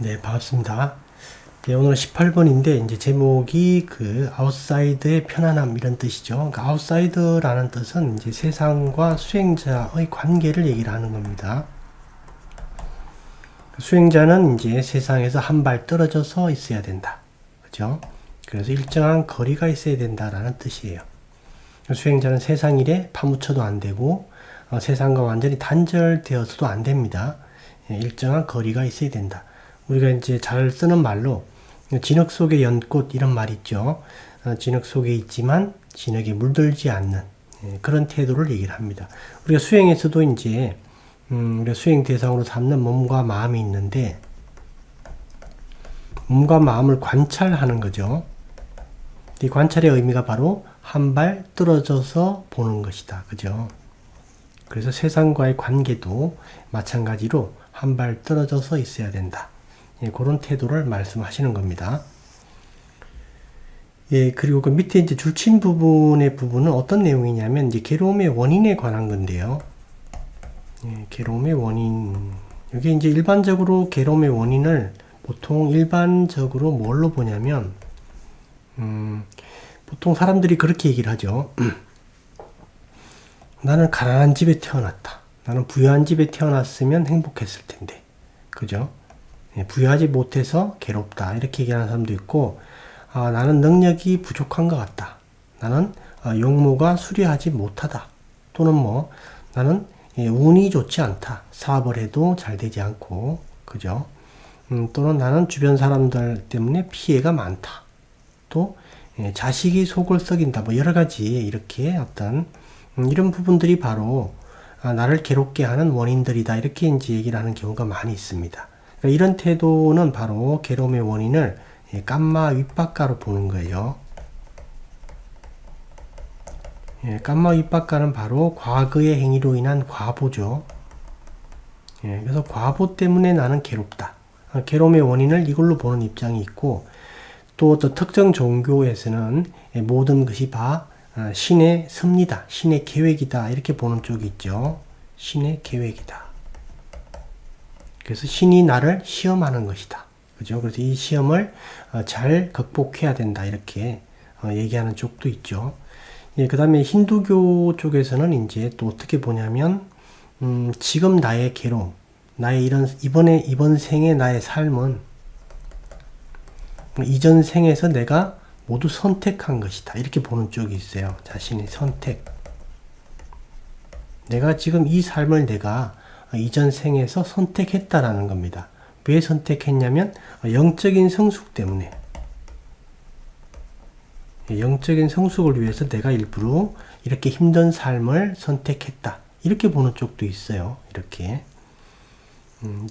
네, 반갑습니다. 네, 오늘 18번인데, 이제 제목이 아웃사이드의 편안함 이런 뜻이죠. 그러니까 아웃사이드라는 뜻은 이제 세상과 수행자의 관계를 얘기를 하는 겁니다. 수행자는 이제 세상에서 한 발 떨어져서 있어야 된다. 그죠? 그래서 일정한 거리가 있어야 된다라는 뜻이에요. 수행자는 세상 일에 파묻혀도 안 되고, 세상과 완전히 단절되어서도 안 됩니다. 일정한 거리가 있어야 된다. 우리가 이제 잘 쓰는 말로 진흙 속의 연꽃 이런 말 있죠. 진흙 속에 있지만 진흙에 물들지 않는 그런 태도를 얘기를 합니다. 우리가 수행에서도 이제 우리가 수행 대상으로 삼는 몸과 마음이 있는데 몸과 마음을 관찰하는 거죠. 이 관찰의 의미가 바로 한 발 떨어져서 보는 것이다. 그죠? 그래서 세상과의 관계도 마찬가지로 한 발 떨어져서 있어야 된다. 그런 태도를 말씀하시는 겁니다. 그리고 그 밑에 이제 줄친 부분은 어떤 내용이냐면, 이제 괴로움의 원인에 관한 건데요. 괴로움의 원인. 이게 이제 일반적으로 괴로움의 원인을 보통 일반적으로 뭘로 보냐면, 보통 사람들이 그렇게 얘기를 하죠. 나는 가난한 집에 태어났다. 나는 부유한 집에 태어났으면 행복했을 텐데. 그죠? 부유하지 못해서 괴롭다. 이렇게 얘기하는 사람도 있고, 나는 능력이 부족한 것 같다. 나는 용모가 수려하지 못하다. 또는 나는 운이 좋지 않다. 사업을 해도 잘 되지 않고, 그죠? 또는 나는 주변 사람들 때문에 피해가 많다. 또, 자식이 속을 썩인다. 여러 가지 이렇게 어떤, 이런 부분들이 바로 나를 괴롭게 하는 원인들이다. 이렇게 이제 얘기를 하는 경우가 많이 있습니다. 이런 태도는 바로 괴로움의 원인을 깜마 윗바가로 보는 거예요. 깜마 윗바가는 바로 과거의 행위로 인한 과보죠. 그래서 과보 때문에 나는 괴롭다. 괴로움의 원인을 이걸로 보는 입장이 있고, 또 특정 종교에서는 모든 것이 다 신의 섭리다, 신의 계획이다 이렇게 보는 쪽이 있죠. 신의 계획이다. 그래서 신이 나를 시험하는 것이다. 그죠? 그래서 이 시험을 잘 극복해야 된다. 이렇게 얘기하는 쪽도 있죠. 그 다음에 힌두교 쪽에서는 이제 또 어떻게 보냐면, 지금 나의 괴로움, 나의 이번 생의 나의 삶은 이전 생에서 내가 모두 선택한 것이다. 이렇게 보는 쪽이 있어요. 자신의 선택. 내가 지금 이 삶을 내가 이전 생에서 선택했다라는 겁니다. 왜 선택했냐면 영적인 성숙 때문에. 영적인 성숙을 위해서 내가 일부러 이렇게 힘든 삶을 선택했다. 이렇게 보는 쪽도 있어요. 이렇게.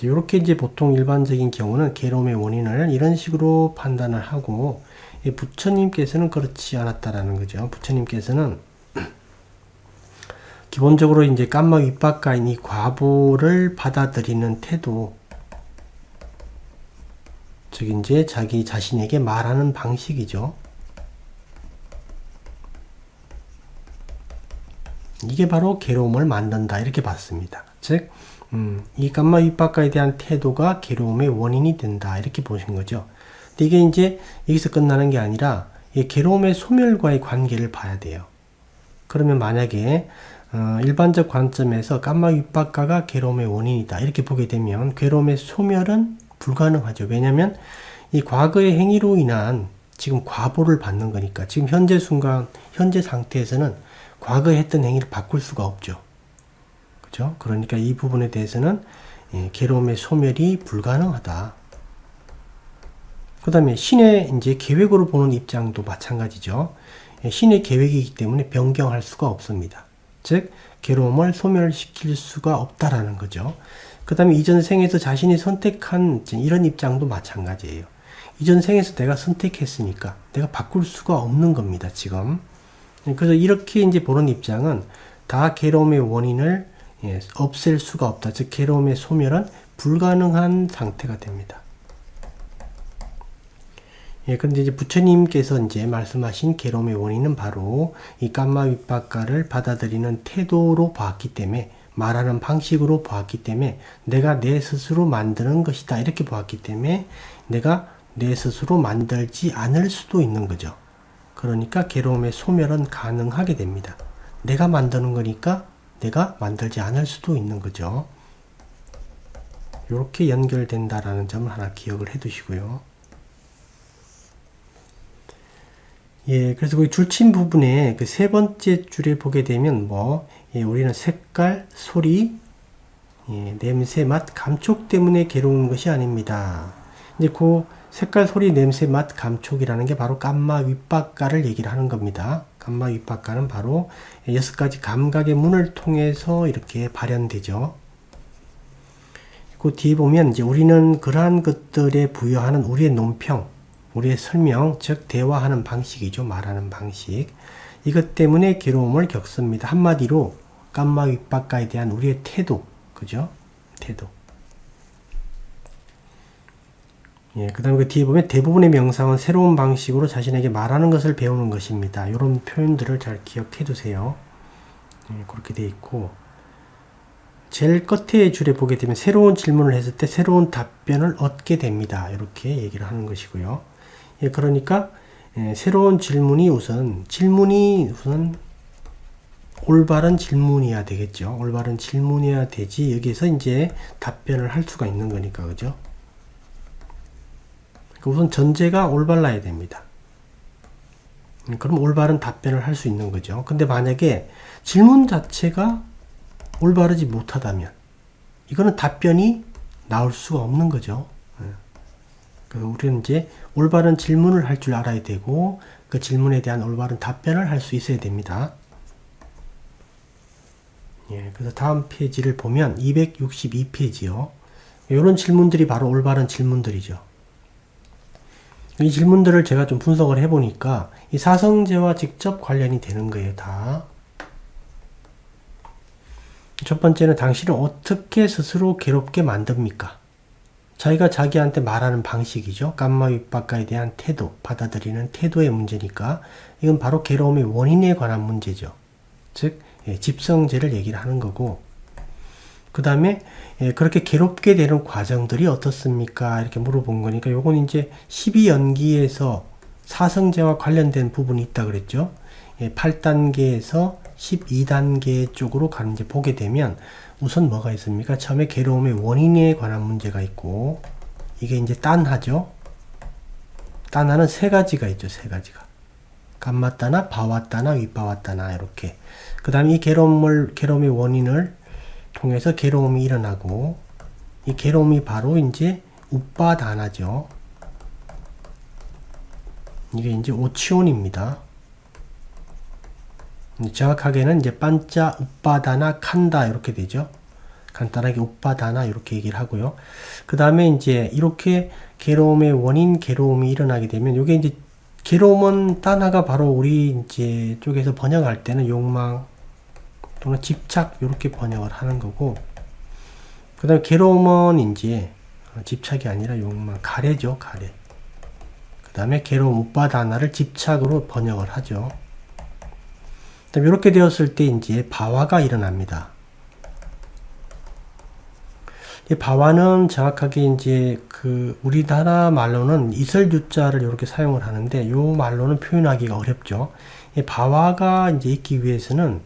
이렇게 이제 보통 일반적인 경우는 괴로움의 원인을 이런 식으로 판단을 하고, 부처님께서는 그렇지 않았다라는 거죠. 부처님께서는 기본적으로 이제 깜마 윗바가인 이 과보를 받아들이는 태도, 즉 이제 자기 자신에게 말하는 방식이죠. 이게 바로 괴로움을 만든다 이렇게 봤습니다. 즉, 이 깜마 윗바가에 대한 태도가 괴로움의 원인이 된다 이렇게 보신 거죠. 근데 이게 이제 여기서 끝나는 게 아니라 이 괴로움의 소멸과의 관계를 봐야 돼요. 그러면 만약에 일반적 관점에서 깜마 윗바가가 괴로움의 원인이다 이렇게 보게 되면 괴로움의 소멸은 불가능하죠. 왜냐하면 이 과거의 행위로 인한 지금 과보를 받는 거니까, 지금 현재 순간 현재 상태에서는 과거에 했던 행위를 바꿀 수가 없죠. 그죠? 그러니까 이 부분에 대해서는 괴로움의 소멸이 불가능하다. 그 다음에 신의 이제 계획으로 보는 입장도 마찬가지죠. 신의 계획이기 때문에 변경할 수가 없습니다. 즉, 괴로움을 소멸시킬 수가 없다라는 거죠. 그 다음에 이전 생에서 자신이 선택한 이런 입장도 마찬가지예요. 이전 생에서 내가 선택했으니까 내가 바꿀 수가 없는 겁니다, 지금. 그래서 이렇게 이제 보는 입장은 다 괴로움의 원인을 없앨 수가 없다. 즉, 괴로움의 소멸은 불가능한 상태가 됩니다. 그런데 이제 부처님께서 이제 말씀하신 괴로움의 원인은 바로 이 깜마 윗바가를 받아들이는 태도로 봤기 때문에 말하는 방식으로 보았기 때문에 내가 내 스스로 만드는 것이다 이렇게 보았기 때문에 내가 내 스스로 만들지 않을 수도 있는 거죠. 그러니까 괴로움의 소멸은 가능하게 됩니다. 내가 만드는 거니까 내가 만들지 않을 수도 있는 거죠. 이렇게 연결된다라는 점을 하나 기억을 해 두시고요. 예, 그래서 그 줄침 부분에 그 세 번째 줄에 보게 되면 우리는 색깔, 소리, 냄새, 맛, 감촉 때문에 괴로운 것이 아닙니다. 이제 그 색깔, 소리, 냄새, 맛, 감촉이라는 게 바로 감마 윗바가를 얘기를 하는 겁니다. 감마 윗바가는 바로 6가지 감각의 문을 통해서 이렇게 발현되죠. 그 뒤에 보면 이제 우리는 그러한 것들에 부여하는 우리의 논평, 우리의 설명, 즉 대화하는 방식이죠. 말하는 방식. 이것 때문에 괴로움을 겪습니다. 한마디로 감마 윗바가에 대한 우리의 태도, 그죠? 태도. 예, 그 다음에 그 뒤에 보면 대부분의 명상은 새로운 방식으로 자신에게 말하는 것을 배우는 것입니다. 이런 표현들을 잘 기억해 두세요. 예, 그렇게 돼 있고, 제일 끝에 줄에 보게 되면 새로운 질문을 했을 때 새로운 답변을 얻게 됩니다. 이렇게 얘기를 하는 것이고요. 예, 그러니까 새로운 질문이 우선 올바른 질문이어야 되겠죠. 올바른 질문이어야 되지 여기서 이제 답변을 할 수가 있는 거니까, 그죠? 우선 전제가 올바라야 됩니다. 그럼 올바른 답변을 할 수 있는 거죠. 근데 만약에 질문 자체가 올바르지 못하다면 이거는 답변이 나올 수가 없는 거죠. 그래서 우리는 이제 올바른 질문을 할 줄 알아야 되고 그 질문에 대한 올바른 답변을 할 수 있어야 됩니다. 예, 그래서 다음 페이지를 보면 262페이지요. 이런 질문들이 바로 올바른 질문들이죠. 이 질문들을 제가 좀 분석을 해보니까 이 사성제와 직접 관련이 되는 거예요, 다. 첫 번째는 당신은 어떻게 스스로 괴롭게 만듭니까? 자기가 자기한테 말하는 방식이죠. 감마 윗바가에 대한 태도, 받아들이는 태도의 문제니까 이건 바로 괴로움의 원인에 관한 문제죠. 즉 집성제를 얘기를 하는 거고, 그 다음에 그렇게 괴롭게 되는 과정들이 어떻습니까? 이렇게 물어본 거니까 요건 이제 12연기에서 사성제와 관련된 부분이 있다 그랬죠. 8단계에서 12단계 쪽으로 가는 이제 보게 되면 우선 뭐가 있습니까? 처음에 괴로움의 원인에 관한 문제가 있고, 이게 이제 딴하죠. 딴하는 세 가지가 있죠. 세 가지가. 감마따나, 바와따나, 윗바와따나 이렇게. 그 다음에 이 괴로움의 원인을 통해서 괴로움이 일어나고, 이 괴로움이 바로 이제 우빠다나죠. 이게 이제 오치온입니다. 정확하게는 이제 반짜 우빠다나 칸다 이렇게 되죠. 간단하게 우빠다나 이렇게 얘기를 하고요. 그 다음에 이제 이렇게 괴로움의 원인, 괴로움이 일어나게 되면 이게 이제 괴로움은 딴하가 바로 우리 이제 쪽에서 번역할 때는 욕망 또는 집착 이렇게 번역을 하는 거고, 그 다음에 괴로움은 이제 집착이 아니라 욕망, 가래죠, 가래. 그 다음에 괴로움 우빠다나를 집착으로 번역을 하죠. 이렇게 되었을 때 이제 바와가 일어납니다. 이 바와는 정확하게 이제 그 우리나라 말로는 이설유자를 이렇게 사용을 하는데 요 말로는 표현하기가 어렵죠. 이 바와가 이제 있기 위해서는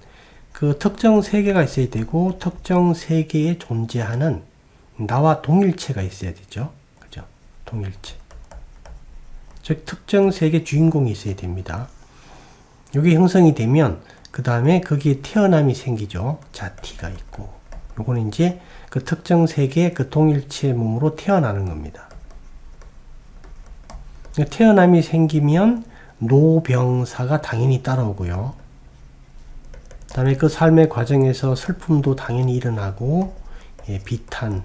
그 특정 세계가 있어야 되고 특정 세계에 존재하는 나와 동일체가 있어야 되죠. 그죠? 동일체. 즉 특정 세계 주인공이 있어야 됩니다. 이게 형성이 되면 그 다음에 거기에 태어남이 생기죠. 자티가 있고. 요거는 이제 그 특정 세계의 그 동일체 몸으로 태어나는 겁니다. 태어남이 생기면 노병사가 당연히 따라오고요. 그 다음에 그 삶의 과정에서 슬픔도 당연히 일어나고, 비탄,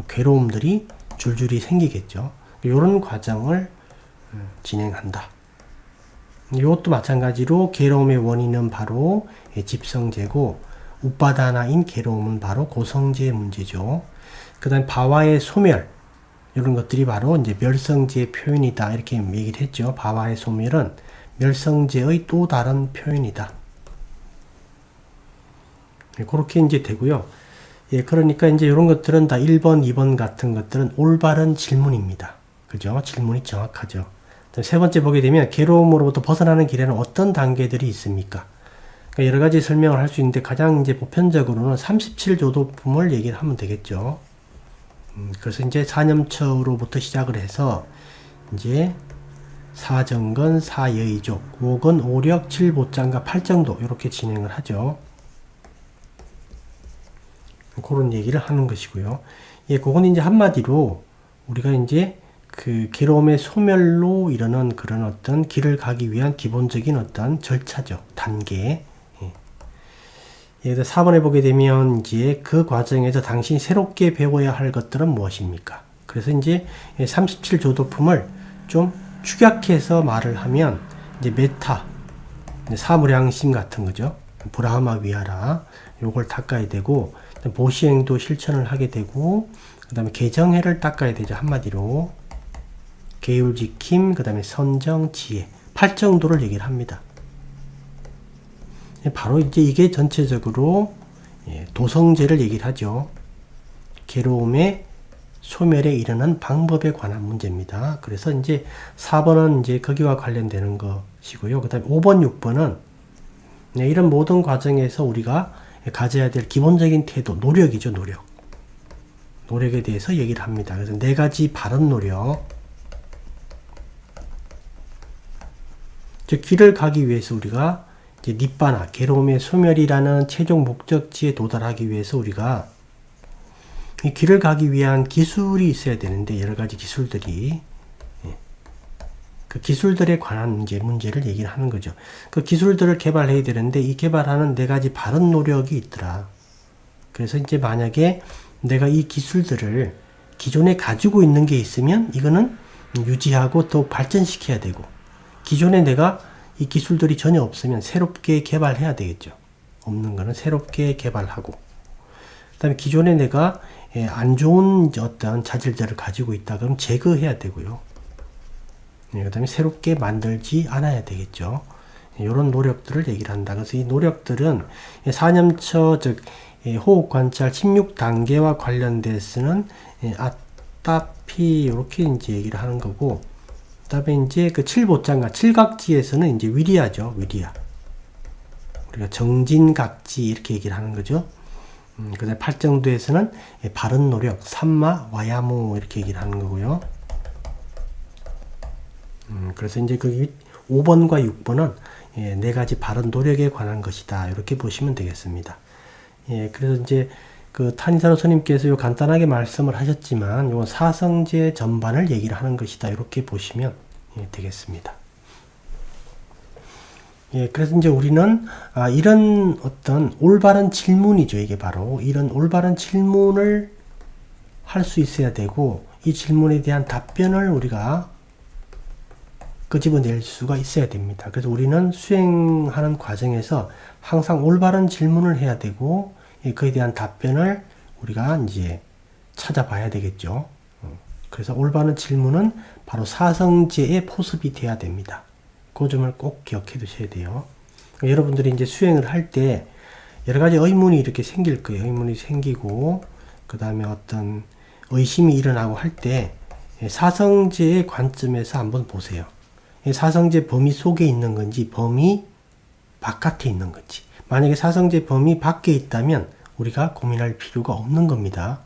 괴로움들이 줄줄이 생기겠죠. 이런 과정을 진행한다. 이것도 마찬가지로 괴로움의 원인은 바로 집성제고 우빠다나인 괴로움은 바로 고성제의 문제죠. 그 다음에 바와의 소멸 이런 것들이 바로 이제 멸성제의 표현이다 이렇게 얘기를 했죠. 바와의 소멸은 멸성제의 또 다른 표현이다. 그렇게 이제 되고요. 예, 그러니까 이제 이런 것들은 다 1번, 2번 같은 것들은 올바른 질문입니다. 그죠? 질문이 정확하죠. 세 번째 보게 되면 괴로움으로부터 벗어나는 길에는 어떤 단계들이 있습니까? 그러니까 여러 가지 설명을 할 수 있는데 가장 이제 보편적으로는 37조도품을 얘기를 하면 되겠죠. 그래서 이제 사념처로부터 시작을 해서 이제 사정건, 사여의족, 5건, 5력, 7보장과 8정도 이렇게 진행을 하죠. 그런 얘기를 하는 것이고요. 예, 그건 이제 한마디로 우리가 이제 그 괴로움의 소멸로 이르는 그런 어떤 길을 가기 위한 기본적인 어떤 절차죠. 단계. 예, 4번에 보게 되면 이제 그 과정에서 당신이 새롭게 배워야 할 것들은 무엇입니까? 그래서 이제 37조도품을 좀 축약해서 말을 하면 이제 메타, 사무량심 같은 거죠. 브라하마 위하라. 요걸 닦아야 되고, 보시행도 실천을 하게 되고, 그 다음에 개정해를 닦아야 되죠. 한마디로. 계율지킴, 그 다음에 선정, 지혜. 8정도를 얘기를 합니다. 바로 이제 이게 전체적으로 도성제를 얘기를 하죠. 괴로움의 소멸에 이르는 방법에 관한 문제입니다. 그래서 이제 4번은 이제 거기와 관련되는 것이고요. 그 다음에 5번, 6번은 이런 모든 과정에서 우리가 가져야 될 기본적인 태도, 노력이죠, 노력. 노력에 대해서 얘기를 합니다. 그래서 4가지 바른 노력. 즉, 길을 가기 위해서 우리가 이제 니바나, 괴로움의 소멸이라는 최종 목적지에 도달하기 위해서 우리가 이 길을 가기 위한 기술이 있어야 되는데, 여러 가지 기술들이, 그 기술들에 관한 이제 문제를 얘기를 하는 거죠. 그 기술들을 개발해야 되는데, 이 개발하는 4가지 바른 노력이 있더라. 그래서 이제 만약에 내가 이 기술들을 기존에 가지고 있는 게 있으면, 이거는 유지하고 또 발전시켜야 되고, 기존에 내가 이 기술들이 전혀 없으면 새롭게 개발해야 되겠죠. 없는 거는 새롭게 개발하고, 그 다음에 기존에 내가 안 좋은 어떤 자질들을 가지고 있다 그러면 제거해야 되고요. 그 다음에 새롭게 만들지 않아야 되겠죠. 이런 노력들을 얘기를 한다. 그래서 이 노력들은 사념처, 즉 호흡 관찰 16단계와 관련돼서는 아따피 이렇게 이제 얘기를 하는 거고, 그다음에 이제 그 7보장과 7각지에서는 이제 위리아죠. 위리아. 우리가 정진각지 이렇게 얘기를 하는 거죠. 그 다음에 8정도에서는 바른 노력, 삼마, 와야무 이렇게 얘기를 하는 거고요. 그래서 이제 그 5번과 6번은 4가지 바른 노력에 관한 것이다. 이렇게 보시면 되겠습니다. 예, 그래서 이제 그 탄이사로 스님께서 요 간단하게 말씀을 하셨지만 요 사성제 전반을 얘기를 하는 것이다. 이렇게 보시면 되겠습니다. 예, 그래서 이제 우리는 이런 어떤 올바른 질문이죠. 이게 바로 이런 올바른 질문을 할 수 있어야 되고, 이 질문에 대한 답변을 우리가 끄집어낼 수가 있어야 됩니다. 그래서 우리는 수행하는 과정에서 항상 올바른 질문을 해야 되고, 그에 대한 답변을 우리가 이제 찾아봐야 되겠죠. 그래서 올바른 질문은 바로 사성제의 포습이 돼야 됩니다. 그 점을 꼭 기억해 두셔야 돼요. 여러분들이 이제 수행을 할 때 여러 가지 의문이 이렇게 생길 거예요. 의문이 생기고, 그 다음에 어떤 의심이 일어나고 할 때 사성제의 관점에서 한번 보세요. 사성제 범위 속에 있는 건지 범위 바깥에 있는 건지. 만약에 사성제 범위 밖에 있다면 우리가 고민할 필요가 없는 겁니다.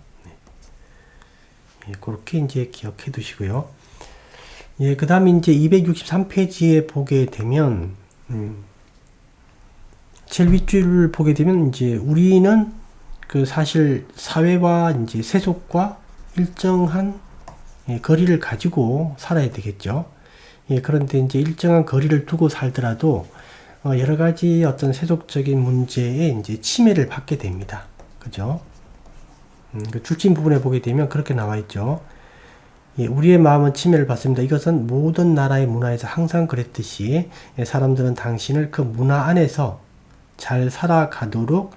그렇게 이제 기억해 두시고요. 예, 그 다음에 이제 263페이지에 보게 되면, 제일 윗줄을 보게 되면 이제 우리는 그 사실 사회와 이제 세속과 일정한 거리를 가지고 살아야 되겠죠. 예, 그런데 이제 일정한 거리를 두고 살더라도 여러 가지 어떤 세속적인 문제에 이제 침해를 받게 됩니다. 그죠? 그 출신 부분에 보게 되면 그렇게 나와 있죠. 예, 우리의 마음은 침해를 받습니다. 이것은 모든 나라의 문화에서 항상 그랬듯이 사람들은 당신을 그 문화 안에서 잘 살아가도록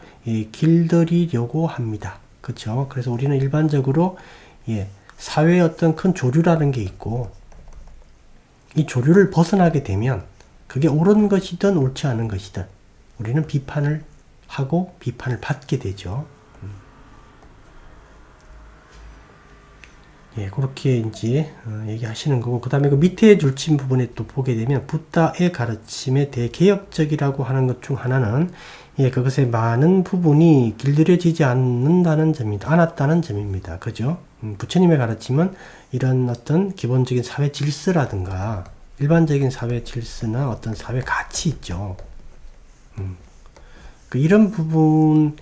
길들이려고 합니다. 그렇죠? 그래서 우리는 일반적으로 사회의 어떤 큰 조류라는 게 있고, 이 조류를 벗어나게 되면 그게 옳은 것이든 옳지 않은 것이든 우리는 비판을 하고 비판을 받게 되죠. 예, 그렇게 이제 얘기하시는 거고, 그 다음에 그 밑에 줄친 부분에 또 보게 되면 붓다의 가르침에 대해 개혁적이라고 하는 것 중 하나는 예, 그것의 많은 부분이 길들여지지 않는다는 점입니다. 않았다는 점입니다. 그죠? 부처님의 가르침은 이런 어떤 기본적인 사회 질서라든가 일반적인 사회 질서나 어떤 사회 가치 있죠. 이런 부분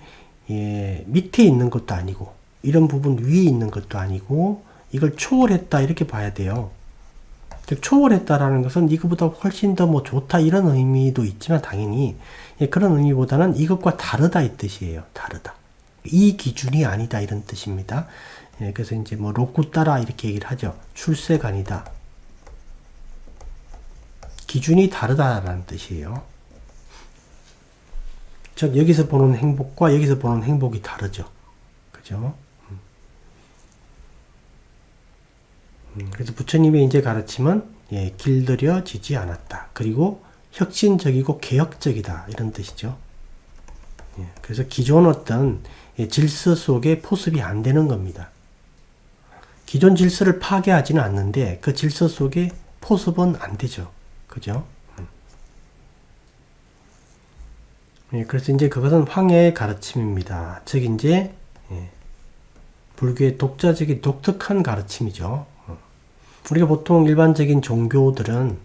예, 밑에 있는 것도 아니고 이런 부분 위에 있는 것도 아니고 이걸 초월했다 이렇게 봐야 돼요. 즉 초월했다라는 것은 이것보다 훨씬 더 뭐 좋다 이런 의미도 있지만 당연히 예, 그런 의미보다는 이것과 다르다 이 뜻이에요. 다르다. 이 기준이 아니다 이런 뜻입니다. 예, 그래서 이제 뭐 로쿠 따라 이렇게 얘기를 하죠. 출세가 아니다. 기준이 다르다라는 뜻이에요. 즉 여기서 보는 행복과 여기서 보는 행복이 다르죠. 그죠? 그래서 부처님의 이제 가르침은 예, 길들여지지 않았다. 그리고 혁신적이고 개혁적이다. 이런 뜻이죠. 예, 그래서 기존 어떤 예, 질서 속에 포섭이 안 되는 겁니다. 기존 질서를 파괴하지는 않는데 그 질서 속에 포섭은 안 되죠. 그죠? 예, 그래서 이제 그것은 황야의 가르침입니다. 즉 이제 예, 불교의 독자적인 독특한 가르침이죠. 우리가 보통 일반적인 종교들은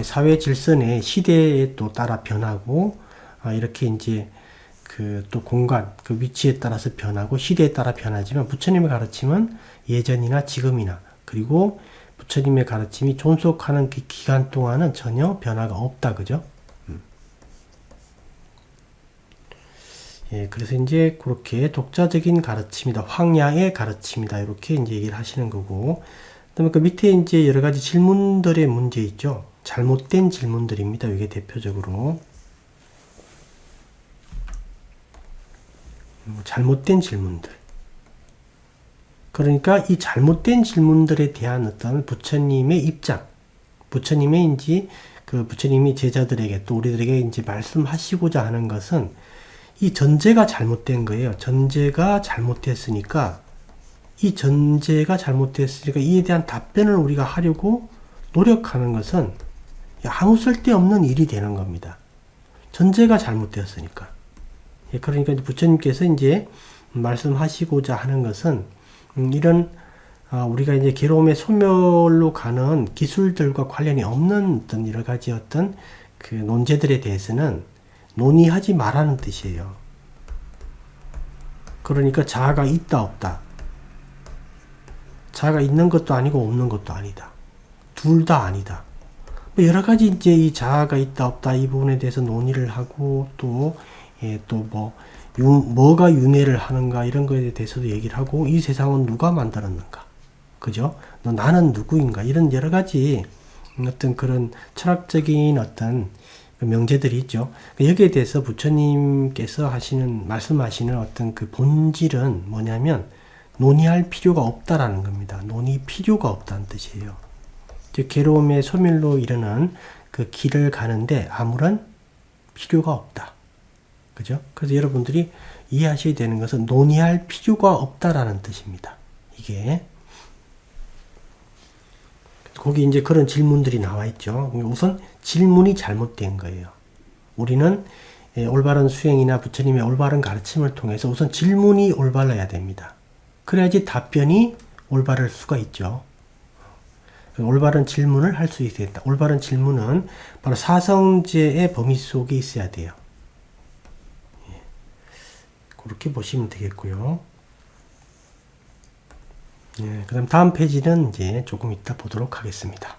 사회 질서 내 시대에 또 따라 변하고 이렇게 이제 그 또 공간 그 위치에 따라서 변하고 시대에 따라 변하지만 부처님의 가르침은 예전이나 지금이나 그리고 부처님의 가르침이 존속하는 그 기간 동안은 전혀 변화가 없다 그죠? 예, 그래서 이제 그렇게 독자적인 가르침이다 황야의 가르침이다 이렇게 이제 얘기를 하시는 거고. 그다음에 그 밑에 이제 여러 가지 질문들의 문제 있죠. 잘못된 질문들입니다. 이게 대표적으로 잘못된 질문들. 그러니까 이 잘못된 질문들에 대한 어떤 부처님의 입장, 부처님의 이제 그 부처님이 제자들에게 또 우리들에게 이제 말씀하시고자 하는 것은 이 전제가 잘못된 거예요. 전제가 잘못됐으니까. 이 전제가 잘못됐으니까 이에 대한 답변을 우리가 하려고 노력하는 것은 아무 쓸데없는 일이 되는 겁니다. 전제가 잘못되었으니까. 그러니까 부처님께서 이제 말씀하시고자 하는 것은 이런 우리가 이제 괴로움의 소멸로 가는 기술들과 관련이 없는 어떤 여러 가지 어떤 그 논제들에 대해서는 논의하지 말라는 뜻이에요. 그러니까 자아가 있다 없다. 자아가 있는 것도 아니고 없는 것도 아니다. 둘 다 아니다. 여러 가지 이제 이 자아가 있다 없다 이 부분에 대해서 논의를 하고 또 뭐가 윤회를 하는가 이런 거에 대해서도 얘기를 하고 이 세상은 누가 만들었는가. 그죠? 나는 누구인가 이런 여러 가지 어떤 그런 철학적인 어떤 명제들이 있죠. 여기에 대해서 부처님께서 말씀하시는 어떤 그 본질은 뭐냐면 논의할 필요가 없다라는 겁니다. 논의 필요가 없다는 뜻이에요. 즉 괴로움의 소멸로 이르는 그 길을 가는데 아무런 필요가 없다. 그죠? 그래서 여러분들이 이해하셔야 되는 것은 논의할 필요가 없다라는 뜻입니다. 이게 거기 이제 그런 질문들이 나와 있죠. 우선 질문이 잘못된 거예요. 우리는 올바른 수행이나 부처님의 올바른 가르침을 통해서 우선 질문이 올바라야 됩니다. 그래야지 답변이 올바를 수가 있죠. 올바른 질문을 할 수 있어야 된다. 올바른 질문은 바로 사성제의 범위 속에 있어야 돼요. 그렇게 보시면 되겠고요. 그 다음 페이지는 이제 조금 이따 보도록 하겠습니다.